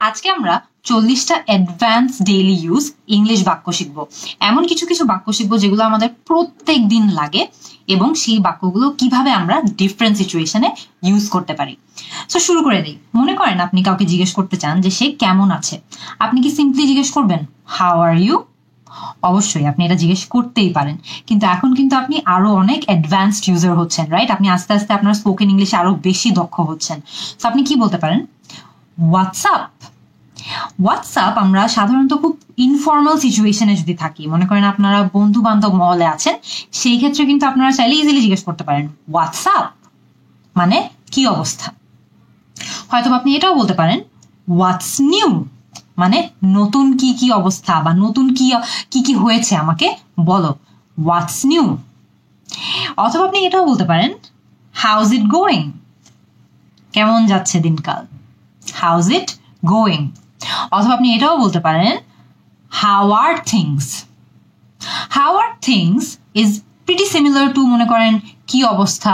আজকে আমরা 40টা advance daily use English বাক্য শিখব। এমন কিছু কিছু বাক্য শিখবো যেগুলো আমাদের প্রত্যেক দিন লাগে এবং সেই বাক্যগুলো কিভাবে আমরা ডিফারেন্ট সিচুয়েশনে ইউজ করতে পারি। সো শুরু করে দিই। মনে করেন আপনি কাউকে জিজ্ঞেস করতে চান যে সে কেমন আছে, আপনি কি সিম্পলি জিজ্ঞেস করবেন হাউ আর ইউ? অবশ্যই আপনি এটা জিজ্ঞেস করতেই পারেন, কিন্তু এখন কিন্তু আপনি আরো অনেক অ্যাডভান্সড ইউজার হচ্ছেন, রাইট? আপনি আস্তে আস্তে আপনার স্পোকেন ইংলিশে আরো বেশি দক্ষ হচ্ছেন। তো আপনি কি বলতে পারেন? হোয়াটসঅ্যাপ। হোয়াটসঅ্যাপ আমরা সাধারণত খুব ইনফর্মাল সিচুয়েশনে যদি থাকি, মনে করেন আপনারা বন্ধু বান্ধব মহলে আছেন, সেই ক্ষেত্রে কিন্তু আপনারা চাইলে ইজিলি জিজ্ঞেস করতে পারেন হোয়াটসঅ্যাপ, মানে কি অবস্থা। হয়তো আপনি এটাও বলতে পারেন হোয়াটস নিউ, মানে নতুন কি কি অবস্থা বা নতুন কি কি কি হয়েছে আমাকে বলো, হোয়াটস নিউ। অথবা আপনি এটাও বলতে পারেন হাউজ ইট গোয়িং, কেমন যাচ্ছে দিনকাল, হাউজ ইট গোয়িং। অথবা আপনি এটাও বলতে পারেন how are things. How are things is pretty similar to মনে করেন কি অবস্থা,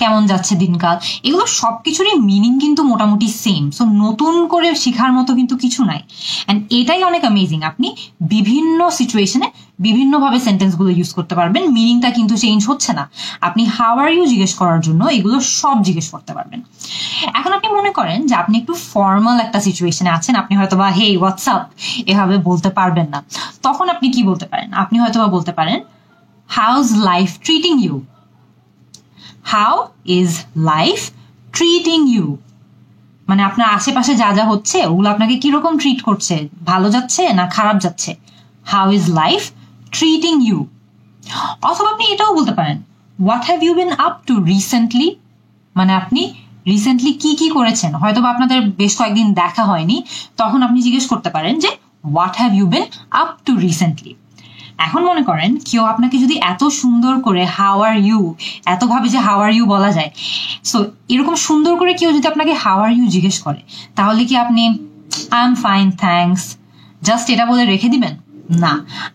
কেমন যাচ্ছে দিনকাল। এগুলো সবকিছুরই মিনিং কিন্তু মোটামুটি সেম। সো নতুন করে শেখার মতো কিন্তু কিছু নাই। অ্যান্ড এটাই অনেক অ্যামেজিং, আপনি বিভিন্ন সিচুয়েশনে বিভিন্নভাবে সেন্টেন্সগুলো ইউজ করতে পারবেন, মিনিংটা কিন্তু চেঞ্জ হচ্ছে না। আপনি হাউ আর ইউ জিজ্ঞেস করার জন্য এগুলো সব জিজ্ঞেস করতে পারবেন। এখন আপনি মনে করেন যে আপনি একটু ফর্মাল একটা সিচুয়েশনে আছেন, আপনি হয়তোবা হে হোয়াটসঅ্যাপ এভাবে বলতে পারবেন না। তখন আপনি কি বলতে পারেন? আপনি হয়তোবা বলতে পারেন how's life treating you. How is life treating you, মানে আপনার আশেপাশে যা যা হচ্ছে ওগুলো আপনাকে কিরকম ট্রিট করছে, ভালো যাচ্ছে না খারাপ যাচ্ছে। How is life treating you. অথবা আপনি এটাও বলতে পারেন what have you been up to recently, মানে আপনি রিসেন্টলি কি কি করেছেন। হয়তো আপনাদের বেশ কয়েকদিন দেখা হয়নি, তখন আপনি জিজ্ঞেস করতে পারেন যে what have you been up to recently. এখন মনে করেন কেউ আপনাকে যদি এত সুন্দর করে হাউ আর ইউ, এত ভাবে যে হাউ আর ইউ বলা যায়, সো এরকম সুন্দর করে কেউ যদি আপনাকে হাউ আর ইউ জিজ্ঞেস করে, তাহলে কি আপনি I am fine thanks just এটা বলে রেখে দিবেন? না,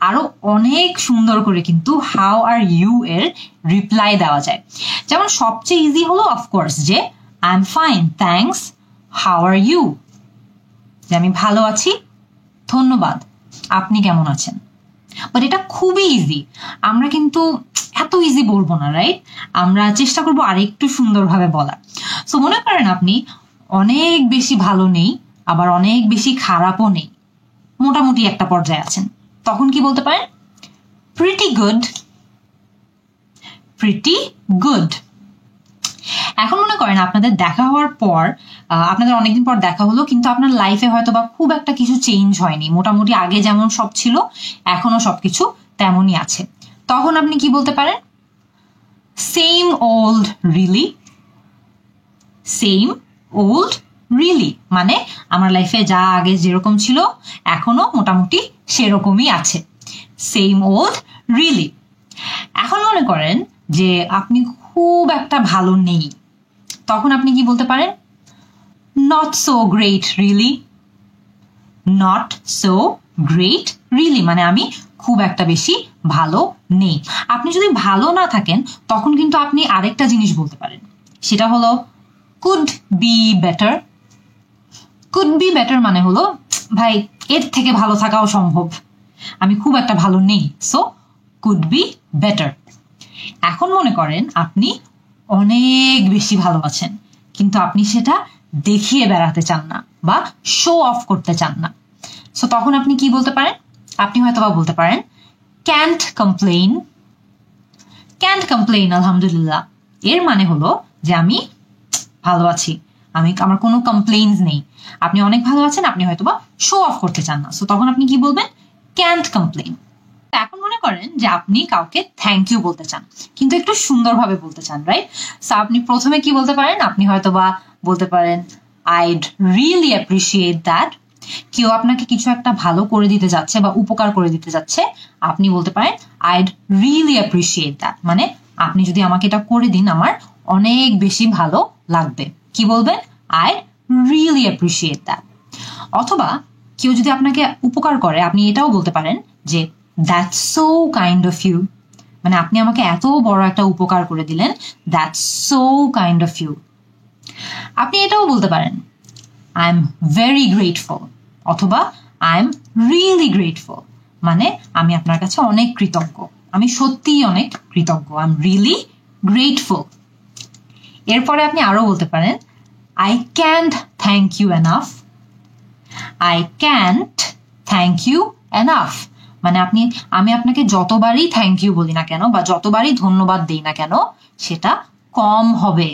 আরো অনেক সুন্দর করে কিন্তু হাউ আর ইউ এর রিপ্লাই দেওয়া যায়। যেমন সবচেয়ে ইজি হলো অফকোর্স যে I am fine thanks, how are you, যে আমি ভালো আছি, ধন্যবাদ, আপনি কেমন আছেন। বাট এটা খুবই ইজি, আমরা কিন্তু এত ইজি বলবো না, রাইট? আমরা চেষ্টা করবো আরেকটু সুন্দরভাবে বলার। সো মনে করেন আপনি অনেক বেশি ভালো নেই, আবার অনেক বেশি খারাপও নেই, মোটামুটি একটা পর্যায়ে আছেন, তখন কি বলতে পারেন? Pretty good. Pretty good. এখন মনে করেন আপনাদের দেখা হওয়ার পর, আপনাদের অনেকদিন পর দেখা হলো, কিন্তু আপনার লাইফে হয়তো বা খুব একটা কিছু চেঞ্জ হয়নি, মোটামুটি আগে যেমন সব ছিল এখনো সবকিছু তেমনই আছে। তখন আপনি কি বলতে পারেন? Same old really. Same old really, মানে আমার লাইফে যা আগে যেরকম ছিল এখনো মোটামুটি সেরকমই আছে। Same old really. এখন মনে করেন যে আপনি খুব একটা ভালো নেই, তখন আপনি কি বলতে পারেন? Not so great really. Not so great really, মানে আমি খুব একটা বেশি ভালো নেই। আপনি যদি ভালো না থাকেন তখন কিন্তু আপনি আরেকটা জিনিস বলতে পারেন, সেটা হলো could be better. Could be better মানে হলো ভাই এর থেকে ভালো থাকাও সম্ভব, আমি খুব একটা ভালো নেই, সো কুড বি বেটার। এখন মনে করেন আপনি অনেক বেশি ভালো আছেন, কিন্তু আপনি সেটা দেখিয়ে বেড়াতে চান না বা শো অফ করতে চান না, সো তখন আপনি কি বলতে পারেন? আপনি হয়তো বা বলতে পারেন ক্যান্ট কমপ্লেইন। ক্যান্ট কমপ্লেইন আলহামদুলিল্লাহ, এর মানে হলো যে আমি ভালো আছি, আমার কোনো কমপ্লেইনস নেই। আপনি অনেক ভালো আছেন, আপনি হয়তো বা শো অফ করতে চান না, সো তখন আপনি কি বলবেন? Can't complain. এখন মনে করেন যে আপনি কাউকে থ্যাংক ইউ বলতে চান, কিন্তু একটু সুন্দরভাবে বলতে চান, রাইট? সো আপনি প্রথমে কি বলতে পারেন? আপনি হয়তো বা বলতে পারেন আইড রিয়েলি অ্যাপ্রিসিয়েট দ্যাট। কেউ আপনাকে কিছু একটা ভালো করে দিতে যাচ্ছে বা উপকার করে দিতে যাচ্ছে, আপনি বলতে পারেন আইড রিয়েলি অ্যাপ্রিসিয়েট দ্যাট, মানে আপনি যদি আমাকে এটা করে দিন আমার অনেক বেশি ভালো লাগবে। কি বলবেন? I'd really appreciate that. অথবা কেউ যদি আপনাকে উপকার করে, আপনি এটাও বলতে পারেন যে that's so kind of you, মানে আপনি আমাকে এত বড় একটা উপকার করে দিলেন, that's so kind of you. আপনি এটাও বলতে পারেন আই এম ভেরি গ্রেটফুল, অথবা আই এম রিয়েলি গ্রেটফুল, মানে আমি আপনার কাছে অনেক কৃতজ্ঞ, আমি সত্যিই অনেক কৃতজ্ঞ, আই এম রিয়েলি গ্রেটফুল। এরপরে আপনি আরো বলতে পারেন I can't thank you enough, I can't thank you enough, মানে আমি আপনাকে যতবারই থ্যাংক ইউ বলি না কেন বা যতবারই ধন্যবাদ দিই না কেন সেটা কম হবে।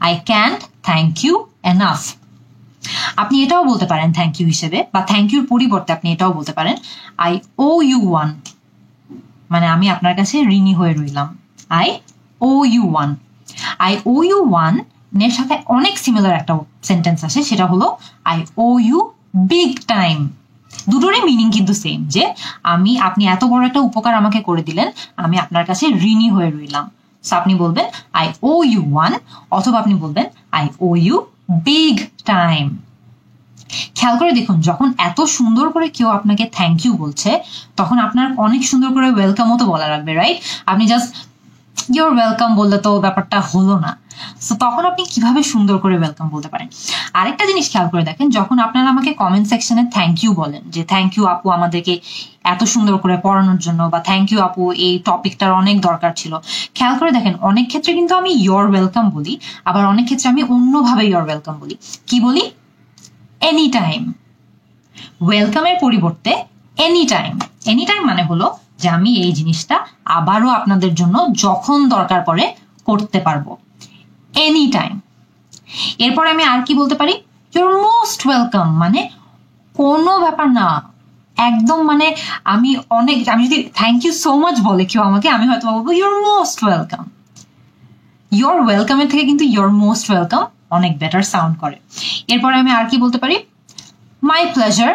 I can't thank you enough. আপনি এটাও বলতে পারেন থ্যাংক ইউ হিসেবে, বা থ্যাংক ইউর পরিবর্তে আপনি এটাও বলতে পারেন আই ও ইউ ওয়ান, মানে আমি আপনার কাছে ঋণী হয়ে রইলাম। I owe you one. I owe you one এর সাথে অনেক সিমিলার একটা সেন্টেন্স আসে, সেটা হলো I owe you big time. দুটোরই মিনিং কিন্তু সেম, যে আপনি এত বড় একটা উপকার আমাকে করে দিলেন, আমি আপনার কাছে ঋণী হয়ে রইলাম। সো আপনি বলবেন আই ও ইউ ওয়ান, অথবা আপনি বলবেন I owe you big time. খেয়াল করে দেখুন, যখন এত সুন্দর করে কেউ আপনাকে থ্যাংক ইউ বলছে, তখন আপনার অনেক সুন্দর করে ওয়েলকামও তো বলা লাগবে, রাইট? আপনি জাস্ট ইউর ওয়েলকাম বললে তো ব্যাপারটা হলো না। সো তখন আপনি কিভাবে সুন্দর করে ওয়েলকাম বলতে পারেন? আরেকটা জিনিস খেয়াল করে দেখেন, যখন আপনারা আমাকে কমেন্ট সেকশনে থ্যাংক ইউ বলেন, যে থ্যাংক ইউ আপু আমাদেরকে এত সুন্দর করে পড়ানোর জন্য, বা থ্যাংক ইউ আপু এই টপিকটার অনেক দরকার ছিল, খেয়াল করে দেখেন অনেক ক্ষেত্রে কিন্তু আমি ইয়োর ওয়েলকাম বলি, আবার অনেক ক্ষেত্রে আমি অন্যভাবে ইয়োর ওয়েলকাম বলি। কি বলি? Any time. ওয়েলকামের পরিবর্তে এনি টাইম। এনি টাইম মানে হলো যে আমি এই জিনিসটা আবারও আপনাদের জন্য যখন দরকার পড়ে করতে পারবো, এনি টাইম। এরপরে আমি আর কি বলতে পারি? ইউর মোস্ট ওয়েলকাম, মানে কোনো ব্যাপার না, একদম মানে আমি যদি থ্যাংক ইউ সো মাচ বলে কেউ আমাকে, আমি হয়তো বলবো ইউর মোস্ট ওয়েলকাম। ইয়োর ওয়েলকামের থেকে কিন্তু ইয়োর মোস্ট ওয়েলকাম অনেক বেটার সাউন্ড করে। এরপরে আমি আর কি বলতে পারি? মাই প্লেজার,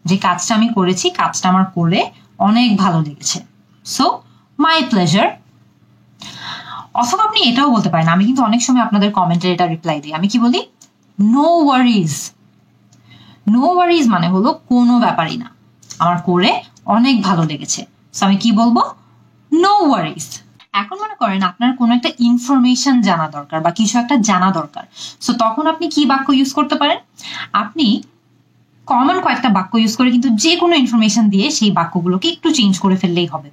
যে কাজটা আমি করেছি, কাজটা আমার করে অনেক ভালো লেগেছে, সো মাই প্লেজার। অথবা আপনি এটাও বলতে পারেন, আমি কিন্তু অনেক সময় আপনাদের কমেন্টে এটা রিপ্লাই দিই, আমি কি বলি? No worries. নো ওয়ারিজ মানে হলো কোনো ব্যাপারই না, আমার করে অনেক ভালো লেগেছে, সো আমি কি বলবো? No worries. এখন মনে করেন আপনার কোনো একটা ইনফরমেশন জানা দরকার বা কিছু একটা জানা দরকার, সো তখন আপনি কি বাক্য ইউজ করতে পারেন? আপনি কমন কয়েকটা বাক্য ইউজ করে কিন্তু যে কোনো ইনফরমেশন দিয়ে সেই বাক্যগুলোকে একটু চেঞ্জ করে ফেললেই হবে।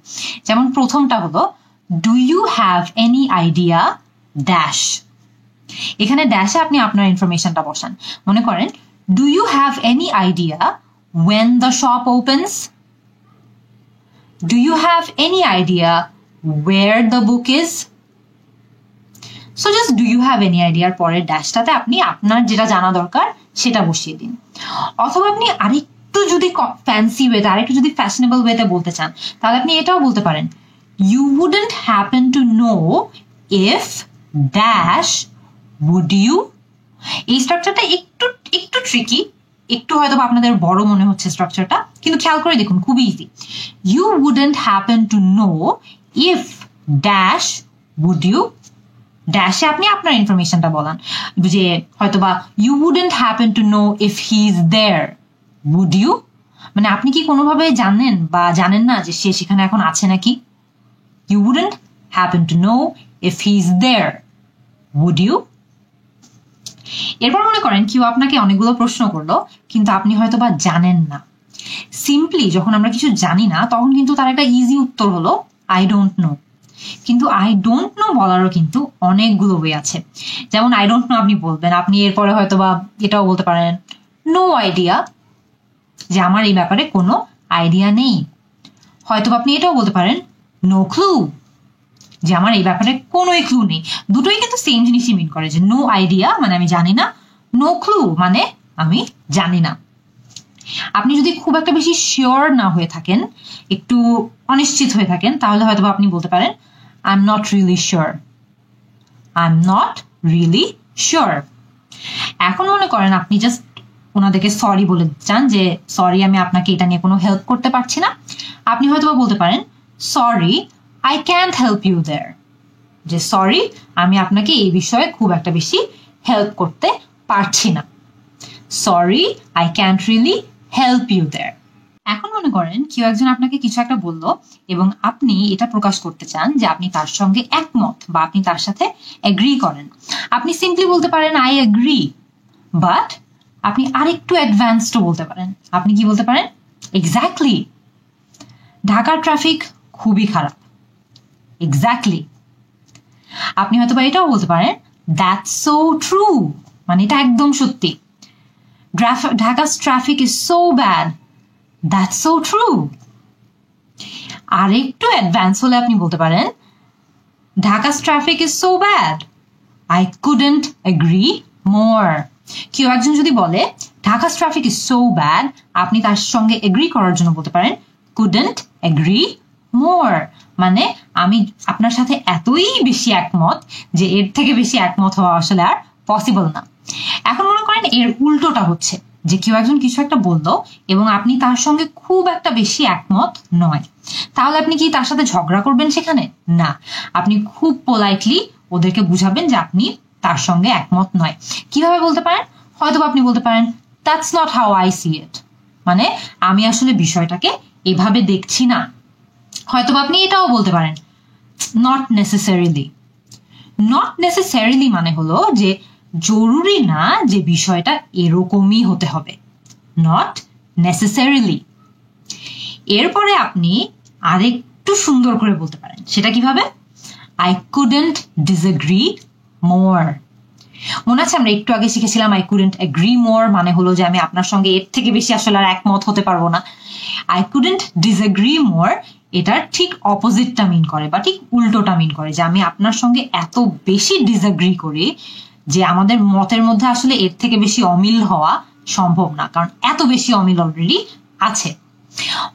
যেমন প্রথমটা হলো do you have any idea dash. এখানে ড্যাশে আপনি আপনার ইনফরমেশনটা বসান। মনে করেন do you have any idea when the shop opens, do you have any idea where the book is? So just do you have any idea পরের ড্যাশটাতে আপনি আপনার যেটা জানা দরকার সেটা বসিয়ে দিন। অথবা আপনি আরেকটু যদি ফ্যান্সি ওয়েতে, আরেকটু যদি ফ্যাশনেবল ওয়েতে বলতে চান, তাহলে আপনি এটাও বলতে পারেন you wouldn't happen to know if dash would you। এই স্ট্রাকচারটা একটু ট্রিকি, একটু হয়তো আপনাদের বড় মনে হচ্ছে স্ট্রাকচারটা, কিন্তু খেয়াল করে দেখুন খুবই easy. you wouldn't happen to know if dash would you। ড্যাশে আপনি আপনার ইনফরমেশনটা বলান, যে হয়তোবা you wouldn't happen to know if he is there would you, মানে আপনি কি কোনোভাবে জানেন বা জানেন না যে সে সেখানে এখন আছে নাকি? you wouldn't happen to know if he is there would you। এরপর মনে করেন কেউ আপনাকে অনেকগুলো প্রশ্ন করলো কিন্তু আপনি হয়তোবা জানেন না। সিম্পলি যখন আমরা কিছু জানি না তখন কিন্তু তার একটা ইজি উত্তর হলো আই ডোন্ট নো। কিন্তু আই ডোন্ট নো বলারও কিন্তু অনেকগুলো ওয়ে আছে। যেমন আই ডোন্ট নো আপনি বলবেন, আপনি এরপরে হয়তোবা এটাও বলতে পারেন নো আইডিয়া, যে আমার এই ব্যাপারে কোনো আইডিয়া নেই। হয়তোবা আপনি এটাও বলতে পারেন নো ক্লু, যে আমার এই ব্যাপারে কোনোই ক্লু নেই। দুটোই কিন্তু সেম জিনিসই মিন করে, যে নো আইডিয়া মানে আমি জানি না, নো ক্লু মানে আমি জানি না। আপনি যদি খুব একটা বেশি শিওর না হয়ে থাকেন, একটু অনিশ্চিত হয়ে থাকেন, তাহলে হয়তো আপনি বলতে পারেন I am not really sure. I am not really sure. এখন মনে করেন আপনি জাস্ট ওনাদেরকে সরি বলে চান, যে সরি আমি আপনাকে এটা নিয়ে কোনো হেল্প করতে পারছি না। আপনি হয়তো বলতে পারেন sorry I can't help you দেয়ার, যে সরি আমি আপনাকে এই বিষয়ে খুব একটা বেশি হেল্প করতে পারছি না। Sorry I can't really help you there. এখন মনে করেন কেউ একজন আপনাকে কিছু একটা বলল এবং আপনি এটা প্রকাশ করতে চান যে আপনি তার সঙ্গে একমত বা আপনি তার সাথে এগ্রি করেন। আপনি সিম্পলি বলতে পারেন আই এগ্রি, বাট আপনি আরেকটু অ্যাডভান্সড বলতে পারেন। আপনি কি বলতে পারেন? এক্স্যাক্টলি, ঢাকার ট্রাফিক খুবই খারাপ। এক্স্যাক্টলি। আপনি হয়তো বা এটাও বলতে পারেন, দ্যাটস সো ট্রু, মানে এটা একদম সত্যি। ঢাকা's traffic is so bad. That's so true. আর একটু অ্যাডভান্স হলে আপনি বলতে পারেন, ঢাকা's traffic is so bad. I couldn't agree more. কেউ একজন যদি বলে ঢাকা's traffic is so bad, আপনি তার সঙ্গে এগ্রি করার জন্য বলতে পারেন couldn't agree more, মানে আমি আপনার সাথে এতই বেশি একমত যে এর থেকে বেশি একমত হওয়া আসলে আর পসিবল না। এখন মনে করেন এর উল্টোটা হচ্ছে যে কেউ একজন কিছু একটা বললো এবং আপনি তার সঙ্গে খুব একটা বেশি একমত নয়, তাহলে আপনি কি তার সাথে ঝগড়া করবেন সেখানে? না, আপনি খুব পোলাইটলি ওদেরকে বুঝাবেন যে আপনি তার সঙ্গে একমত নয়। কিভাবে বলতে পারেন? হয়তো আপনি বলতে পারেন that's not how I see it, মানে আমি আসলে বিষয়টাকে এভাবে দেখছি না। হয়তো আপনি এটাও বলতে পারেন নট নেসেসারিলি। নট নেসেসারিলি মানে হলো যে জরুরি না যে বিষয়টা এরকমই হতে হবে, নট নেসেসারিলি। এরপরে আপনি আরেকটু সুন্দর করে বলতে পারেন, সেটা কিভাবে? আই কুডেন্ট ডিসএগ্রি মোর। মনে আছে আমরা একটু আগে শিখেছিলাম আই কুডেন্ট এগ্রি মোর মানে হলো যে আমি আপনার সঙ্গে এর থেকে বেশি আসলে আর একমত হতে পারবো না। আই কুডেন্ট ডিসএগ্রি মোর এটার ঠিক অপোজিটটা মিন করে বা ঠিক উল্টোটা মিন করে যে আমি আপনার সঙ্গে এত বেশি ডিসএগ্রি করি যে আমাদের মতের মধ্যে আসলে এর থেকে বেশি অমিল হওয়া সম্ভব না, কারণ এত বেশি অমিল অলরেডি আছে।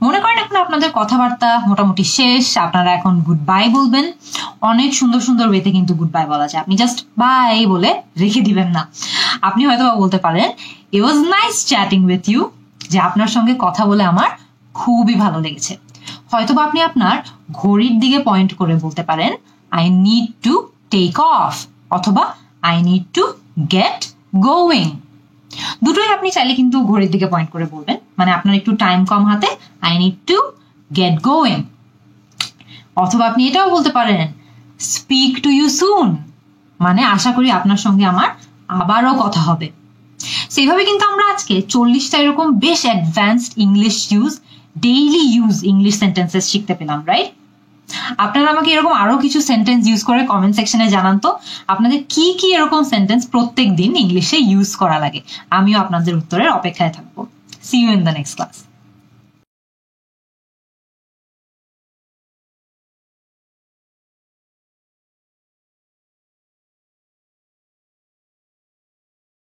মনে করেন এখন আপনাদের কথাবার্তা মোটামুটি শেষ, আপনারা এখন গুড বাই বলবেন। অনেক সুন্দর সুন্দর ওয়েতে কিন্তু গুড বাই বলা যায়, আপনি জাস্ট বাই বলে রেখে দিবেন না। আপনি হয়তো বলতে পারেন it was nice chatting with you, যে আপনার সঙ্গে কথা বলে আমার খুবই ভালো লেগেছে। হয়তোবা আপনি আপনার ঘড়ির দিকে পয়েন্ট করে বলতে পারেন I need to take off, অথবা I need to get going. দুটোই আপনি চাইলে কিন্তু ঘড়ির দিকে পয়েন্ট করে বলবেন, মানে আপনার একটু টাইম কম হাতে, I need to get going. অথবা আপনি এটাও বলতে পারেন স্পিক টু ইউ সুন, মানে আশা করি আপনার সঙ্গে আমার আবারও কথা হবে। সেইভাবে কিন্তু আমরা আজকে 40টা এরকম বেশ advanced English daily use English sentences শিখতে পেলাম, রাইট? আপনারা আমাকে এরকম আরো কিছু সেন্টেন্স ইউজ করে কমেন্ট সেকশনে জানান তো আপনাদের কি কি এরকম সেন্টেন্স প্রত্যেক দিন ইংলিশে ইউজ করা লাগে। আমিও আপনাদের উত্তরের অপেক্ষায় থাকবো। See you in the next class.